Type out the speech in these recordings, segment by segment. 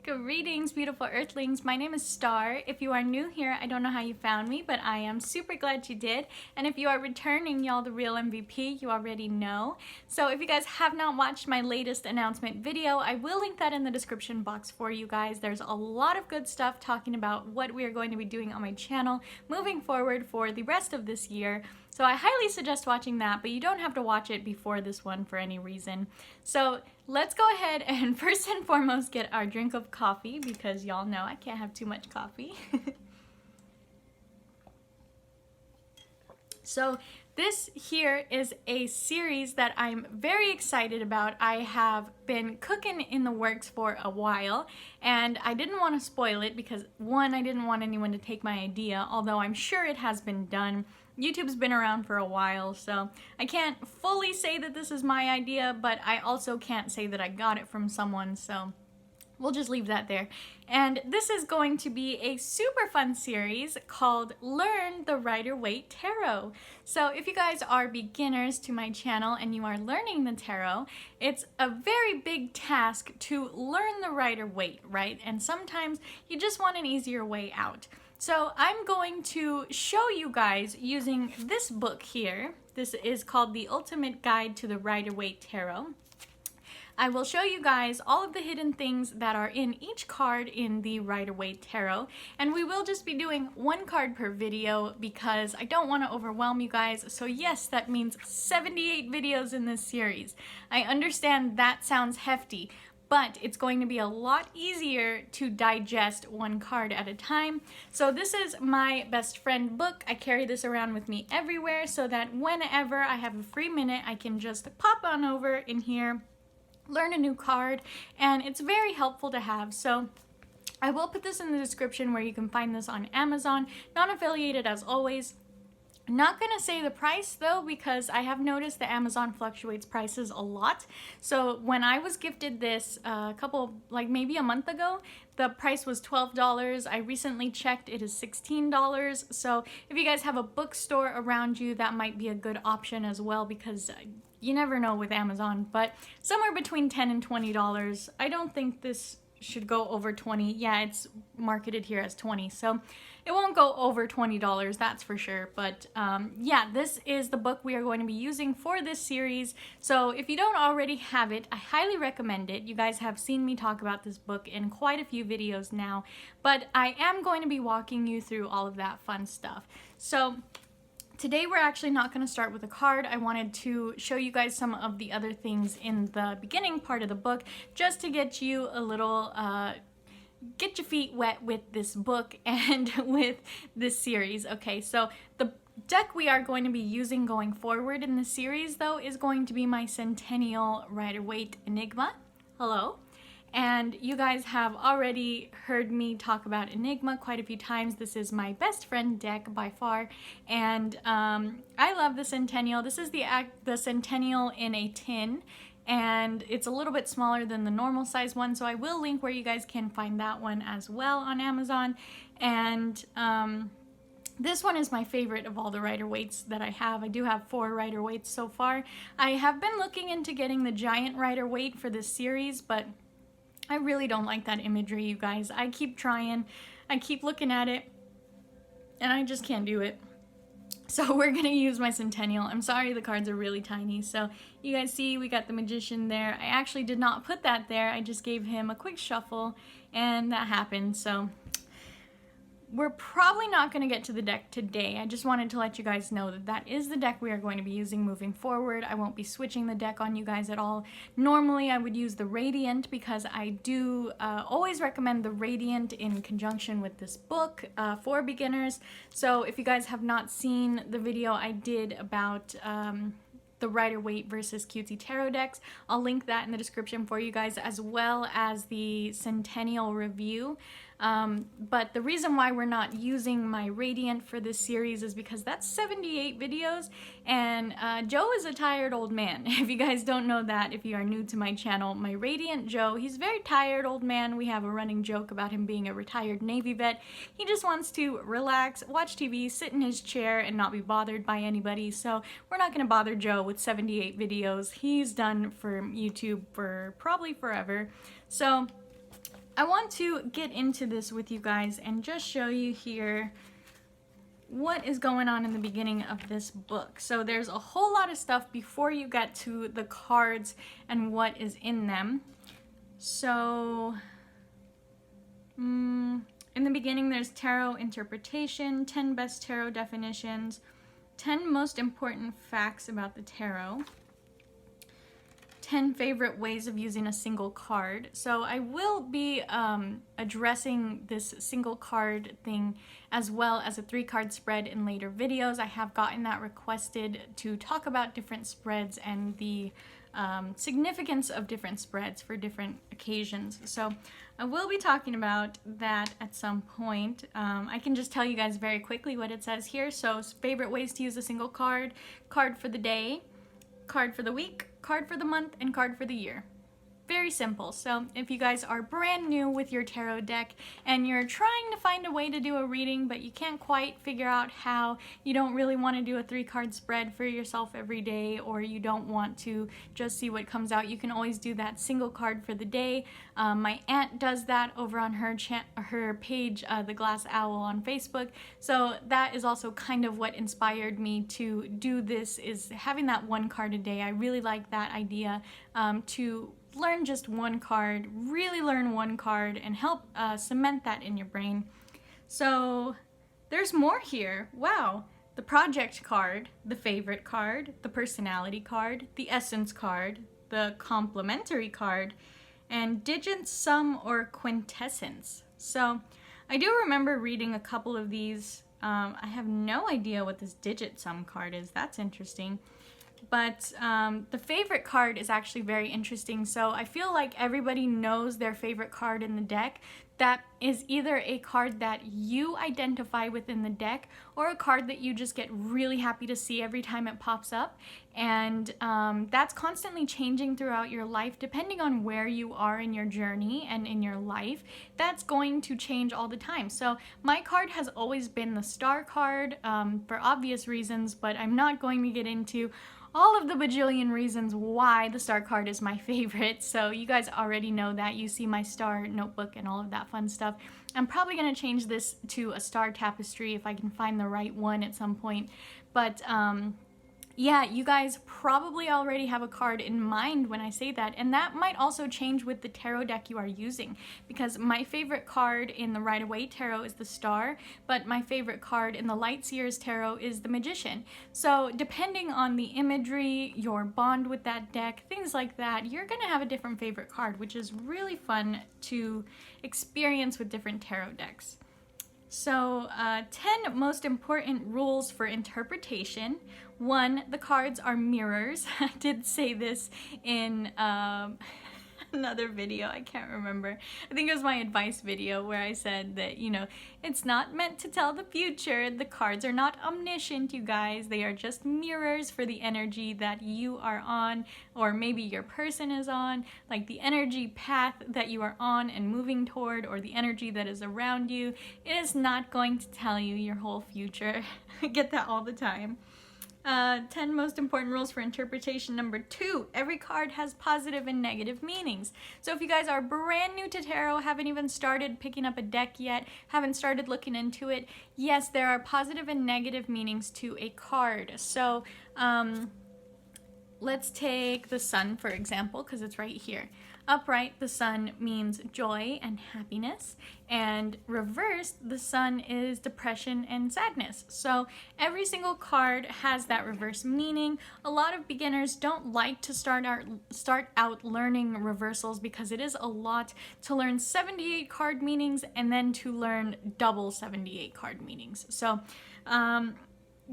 Greetings, beautiful earthlings. My name is Star. If you are new here, I don't know how you found me, but I am super glad you did. And if you are returning, y'all the real MVP, you already know. So if you guys have not watched my latest announcement video, I will link that in the description box for you guys. There's a lot of good stuff talking about what we are going to be doing on my channel moving forward for the rest of this year. So I highly suggest watching that, but you don't have to watch it before this one for any reason. So let's go ahead and first and foremost get our drink of coffee, because y'all know I can't have too much coffee. So this here is a series that I'm very excited about. I have been cooking in the works for a while, and I didn't want to spoil it because, one, I didn't want anyone to take my idea, although I'm sure it has been done. YouTube's been around for a while, so I can't fully say that this is my idea, but I also can't say that I got it from someone, so we'll just leave that there. And this is going to be a super fun series called Learn the Rider Waite Tarot. So if you guys are beginners to my channel and you are learning the tarot, it's a very big task to learn the Rider Waite, right? And sometimes you just want an easier way out. So I'm going to show you guys using this book here. This is called The Ultimate Guide to the Rider Waite Tarot. I will show you guys all of the hidden things that are in each card in the Rider Waite Tarot, and we will just be doing one card per video because I don't want to overwhelm you guys. So yes, that means 78 videos in this series. I understand that sounds hefty, but it's going to be a lot easier to digest one card at a time. So this is my best friend book. I carry this around with me everywhere so that whenever I have a free minute, I can just pop on over in here, learn a new card, and it's very helpful to have. So I will put this in the description where you can find this on Amazon, non-affiliated as always. Not gonna say the price though, because I have noticed that Amazon fluctuates prices a lot. So when I was gifted this maybe a month ago, the price was $12. I recently checked, it is $16. So if you guys have a bookstore around you, that might be a good option as well, because you never know with Amazon, but somewhere between $10 and $20. I don't think this should go over 20. Yeah, it's marketed here as 20, so it won't go over $20, that's for sure. But yeah, this is the book we are going to be using for this series. So if you don't already have it, I highly recommend it. You guys have seen me talk about this book in quite a few videos now, but I am going to be walking you through all of that fun stuff. So today we're actually not going to start with a card. I wanted to show you guys some of the other things in the beginning part of the book, just to get you a little, get your feet wet with this book and with this series. Okay, so the deck we are going to be using going forward in the series though is going to be my Centennial Rider Waite Enigma. Hello. And you guys have already heard me talk about Enigma quite a few times. This is my best friend deck by far, and I love the Centennial. This is the Centennial in a tin, and it's a little bit smaller than the normal size one, so I will link where you guys can find that one as well on Amazon. And this one is my favorite of all the Rider Waites that I have. I do have 4 Rider Waites so far. I have been looking into getting the giant Rider Waite for this series, but I really don't like that imagery, you guys. I keep trying, I keep looking at it, and I just can't do it. So we're gonna use my Centennial. I'm sorry, the cards are really tiny. So you guys see we got the Magician there. I actually did not put that there. I just gave him a quick shuffle, and that happened. So we're probably not going to get to the deck today. I just wanted to let you guys know that that is the deck we are going to be using moving forward. I won't be switching the deck on you guys at all. Normally I would use the Radiant because I do always recommend the Radiant in conjunction with this book for beginners. So if you guys have not seen the video I did about the Rider Waite versus Cutesy tarot decks, I'll link that in the description for you guys, as well as the Centennial review. But the reason why we're not using my Radiant for this series is because that's 78 videos, and Joe is a tired old man. If you guys don't know that, if you are new to my channel, my Radiant Joe, he's a very tired old man. We have a running joke about him being a retired Navy vet. He just wants to relax, watch TV, sit in his chair, and not be bothered by anybody. So we're not going to bother Joe with 78 videos. He's done for YouTube for probably forever. So I want to get into this with you guys and just show you here what is going on in the beginning of this book. So there's a whole lot of stuff before you get to the cards and what is in them. So in the beginning there's tarot interpretation, 10 best tarot definitions, 10 most important facts about the tarot, 10 favorite ways of using a single card. So I will be addressing this single card thing as well as a 3-card spread in later videos. I have gotten that requested to talk about different spreads and the significance of different spreads for different occasions. So I will be talking about that at some point. I can just tell you guys very quickly what it says here. So favorite ways to use a single card: card for the day, card for the week, card for the month, and card for the year. Very simple. So if you guys are brand new with your tarot deck and you're trying to find a way to do a reading but you can't quite figure out how, you don't really want to do a 3-card spread for yourself every day, or you don't want to just see what comes out, you can always do that single card for the day. My aunt does that over on her page, The Glass Owl on Facebook. So that is also kind of what inspired me to do this, is having that 1 card a day. I really like that idea, to learn just 1 card, really learn 1 card, and help cement that in your brain. So there's more here. Wow. The project card, the favorite card, the personality card, the essence card, the complementary card, and digit sum or quintessence. So I do remember reading a couple of these. I have no idea what this digit sum card is. That's interesting. But the favorite card is actually very interesting. So I feel like everybody knows their favorite card in the deck. That is either a card that you identify within the deck, or a card that you just get really happy to see every time it pops up. And that's constantly changing throughout your life, depending on where you are in your journey and in your life. That's going to change all the time. So my card has always been the star card, for obvious reasons, but I'm not going to get into all of the bajillion reasons why the star card is my favorite. So you guys already know that. You see my star notebook and all of that fun stuff. I'm probably going to change this to a star tapestry if I can find the right one at some point. But yeah, you guys probably already have a card in mind when I say that, and that might also change with the tarot deck you are using, because my favorite card in the Rider Waite Tarot is the Star, but my favorite card in the Light Seers Tarot is the Magician. So depending on the imagery, your bond with that deck, things like that, you're gonna have a different favorite card, which is really fun to experience with different tarot decks. So 10 most important rules for interpretation. 1, the cards are mirrors. I did say this in another video, I can't remember. I think it was my advice video where I said that, you know, it's not meant to tell the future. The cards are not omniscient, you guys. They are just mirrors for the energy that you are on, or maybe your person is on, like the energy path that you are on and moving toward, or the energy that is around you. It is not going to tell you your whole future. I get that all the time. 10 most important rules for interpretation. Number 2, every card has positive and negative meanings. So if you guys are brand new to tarot, haven't even started picking up a deck yet, haven't started looking into it, yes, there are positive and negative meanings to a card. So let's take the Sun, for example, because it's right here. Upright, the Sun means joy and happiness, and reversed, the Sun is depression and sadness. So every single card has that reverse meaning. A lot of beginners don't like to start out learning reversals, because it is a lot to learn 78 card meanings and then to learn double 78 card meanings. So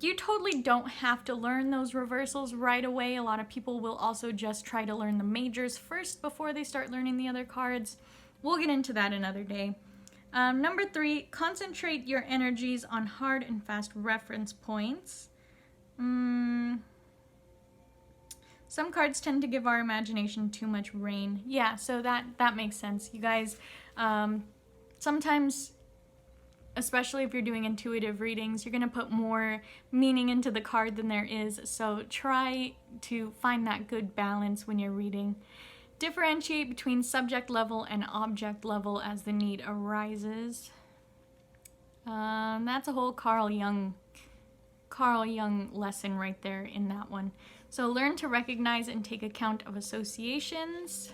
you totally don't have to learn those reversals right away. A lot of people will also just try to learn the majors first before they start learning the other cards. We'll get into that another day. Number 3, concentrate your energies on hard and fast reference points. Some cards tend to give our imagination too much rein. Yeah, so that makes sense. You guys, sometimes, especially if you're doing intuitive readings, you're going to put more meaning into the card than there is. So try to find that good balance when you're reading. Differentiate between subject level and object level as the need arises. That's a whole Carl Jung lesson right there in that one. So learn to recognize and take account of associations.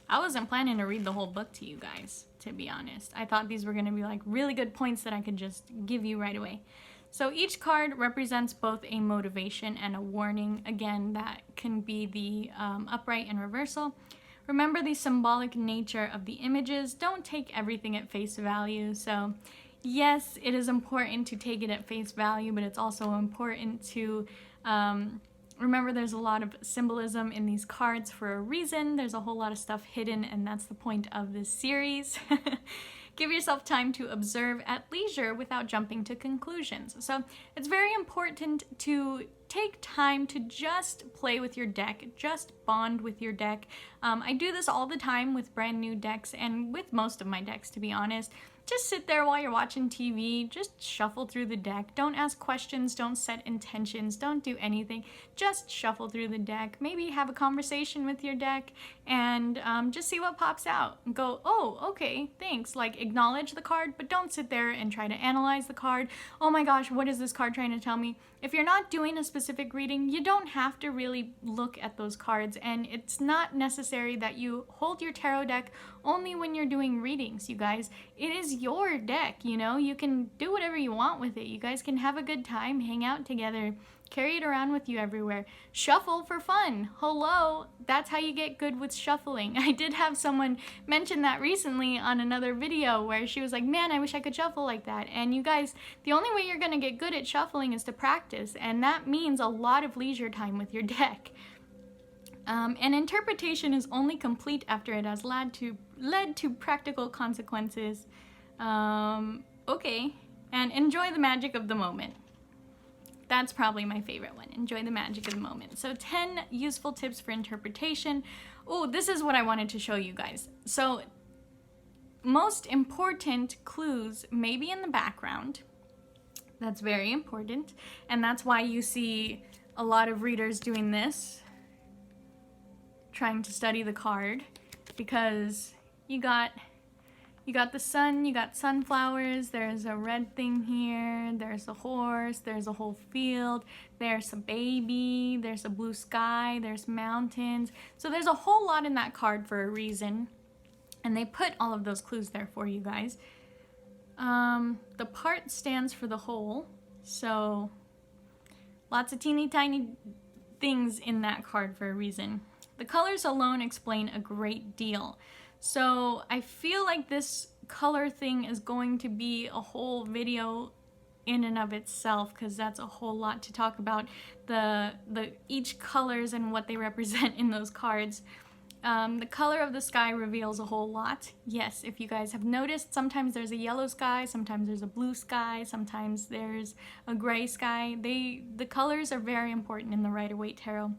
I wasn't planning to read the whole book to you guys, to be honest. I thought these were going to be like really good points that I could just give you right away. So each card represents both a motivation and a warning. Again, that can be the upright and reversal. Remember the symbolic nature of the images. Don't take everything at face value. So yes, it is important to take it at face value, but it's also important to remember there's a lot of symbolism in these cards for a reason. There's a whole lot of stuff hidden, and that's the point of this series. Give yourself time to observe at leisure without jumping to conclusions. So it's very important to take time to just play with your deck, just bond with your deck. I do this all the time with brand new decks and with most of my decks, to be honest. Just sit there while you're watching TV, just shuffle through the deck. Don't ask questions, don't set intentions, don't do anything. Just shuffle through the deck. Maybe have a conversation with your deck and just see what pops out. And go, oh, okay, thanks. Like, acknowledge the card, but don't sit there and try to analyze the card. Oh my gosh, what is this card trying to tell me? If you're not doing a specific reading, you don't have to really look at those cards, and it's not necessary that you hold your tarot deck only when you're doing readings, you guys. It is your deck, you know? You can do whatever you want with it. You guys can have a good time, hang out together, carry it around with you everywhere. Shuffle for fun. Hello, that's how you get good with shuffling. I did have someone mention that recently on another video where she was like, man, I wish I could shuffle like that. And you guys, the only way you're gonna get good at shuffling is to practice, and that means a lot of leisure time with your deck. An interpretation is only complete after it has led to practical consequences. Okay, and enjoy the magic of the moment. That's probably my favorite one. Enjoy the magic of the moment. So 10 useful tips for interpretation. Oh, this is what I wanted to show you guys. So most important clues may be in the background. That's very important. And that's why you see a lot of readers doing this, trying to study the card, because you got the sun, you got sunflowers, there's a red thing here, there's a horse, there's a whole field, there's a baby, there's a blue sky, there's mountains. So there's a whole lot in that card for a reason, and they put all of those clues there for you guys. The part stands for the whole, so lots of teeny tiny things in that card for a reason. The colors alone explain a great deal. So I feel like this color thing is going to be a whole video in and of itself, because that's a whole lot to talk about, each colors and what they represent in those cards. The color of the sky reveals a whole lot. Yes, if you guys have noticed, sometimes there's a yellow sky, sometimes there's a blue sky, sometimes there's a gray sky. The colors are very important in the Rider Waite Tarot.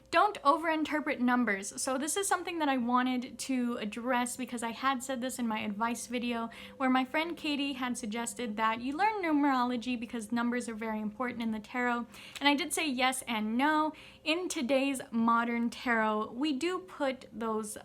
Don't overinterpret numbers. So this is something that I wanted to address, because I had said this in my advice video where my friend Katie had suggested that you learn numerology because numbers are very important in the tarot. And I did say yes and no. In today's modern tarot, we do put those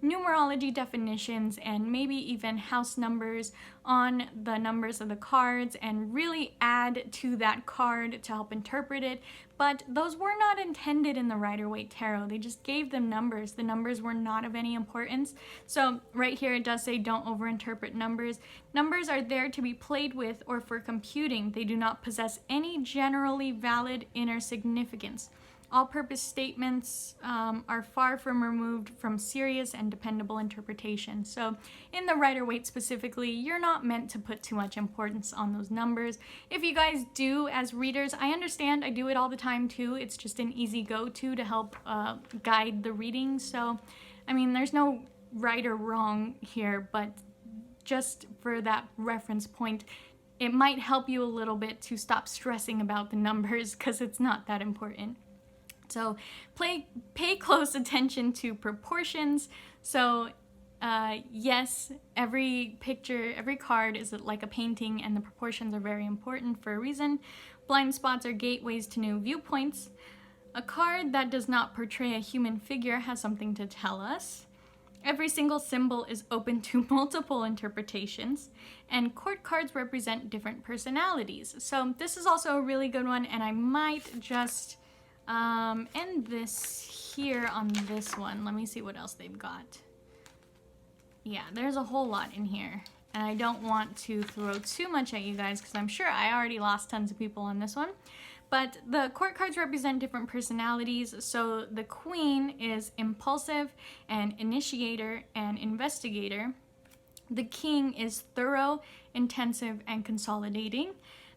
numerology definitions and maybe even house numbers on the numbers of the cards and really add to that card to help interpret it. But those were not intended in the Rider Waite Tarot. They just gave them numbers. The numbers were not of any importance. So right here it does say don't overinterpret numbers. Numbers are there to be played with or for computing. They do not possess any generally valid inner significance. All-purpose statements are far from removed from serious and dependable interpretation. So in the Rider Waite specifically, you're not meant to put too much importance on those numbers. If you guys do as readers, I understand, I do it all the time too. It's just an easy go-to to help guide the reading. So, I mean, there's no right or wrong here, but just for that reference point, it might help you a little bit to stop stressing about the numbers because it's not that important. So pay close attention to proportions. So yes, every picture, every card is like a painting, and the proportions are very important for a reason. Blind spots are gateways to new viewpoints. A card that does not portray a human figure has something to tell us. Every single symbol is open to multiple interpretations, and court cards represent different personalities. So this is also a really good one, and I might just end this here on this one. Let me see what else they've got. Yeah, there's a whole lot in here, and I don't want to throw too much at you guys because I'm sure I already lost tons of people on this one. But the court cards represent different personalities. So the Queen is impulsive and initiator and investigator. The King is thorough, intensive, and consolidating.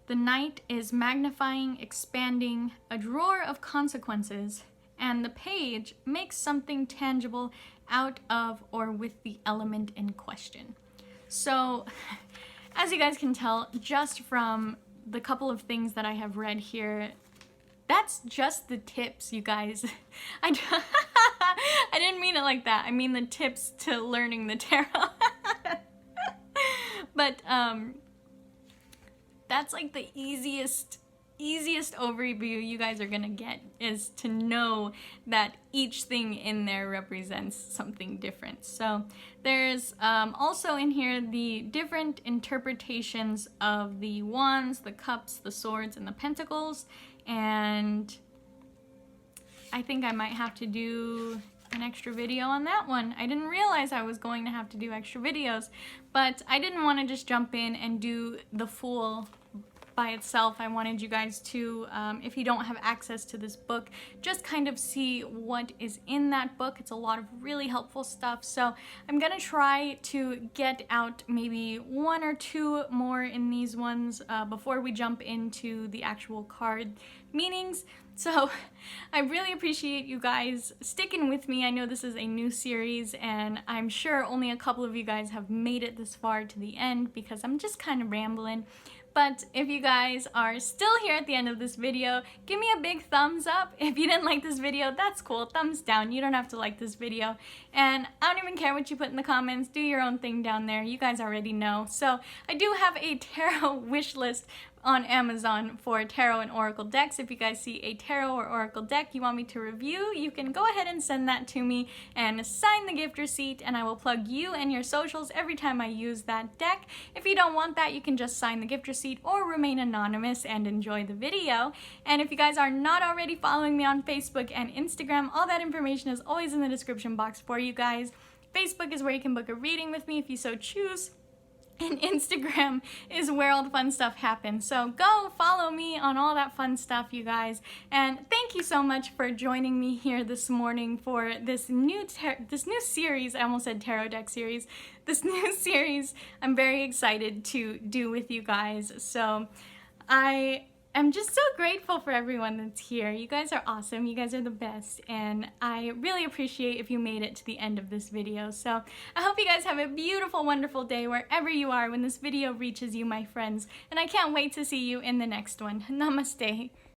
The Knight is magnifying, expanding, a drawer of consequences. And the Page makes something tangible out of or with the element in question. So, as you guys can tell, just from the couple of things that I have read here, that's just the tips, you guys. I didn't mean it like that. I mean the tips to learning the tarot. But that's like the easiest overview you guys are gonna get, is to know that each thing in there represents something different. So there's also in here the different interpretations of the wands, the cups, the swords, and the pentacles. And I think I might have to do an extra video on that one. I didn't realize I was going to have to do extra videos, but I didn't want to just jump in and do the full by itself. I wanted you guys to, if you don't have access to this book, just kind of see what is in that book. It's a lot of really helpful stuff. So I'm gonna try to get out maybe 1 or 2 more in these ones before we jump into the actual card meanings. So I really appreciate you guys sticking with me. I know this is a new series, and I'm sure only a couple of you guys have made it this far to the end because I'm just kind of rambling. But if you guys are still here at the end of this video, give me a big thumbs up. If you didn't like this video, that's cool. Thumbs down. You don't have to like this video. And I don't even care what you put in the comments. Do your own thing down there. You guys already know. So I do have a tarot wish list on Amazon for tarot and oracle decks. If you guys see a tarot or oracle deck you want me to review, you can go ahead and send that to me and sign the gift receipt, and I will plug you and your socials every time I use that deck. If you don't want that, you can just sign the gift receipt or remain anonymous and enjoy the video. And if you guys are not already following me on Facebook and Instagram, all that information is always in the description box for you guys. Facebook is where you can book a reading with me if you so choose. And Instagram is where all the fun stuff happens. So go follow me on all that fun stuff, you guys. And thank you so much for joining me here this morning for this new series. I almost said tarot deck series. This new series I'm very excited to do with you guys. So I'm just so grateful for everyone that's here. You guys are awesome. You guys are the best. And I really appreciate if you made it to the end of this video. So I hope you guys have a beautiful, wonderful day wherever you are when this video reaches you, my friends. And I can't wait to see you in the next one. Namaste.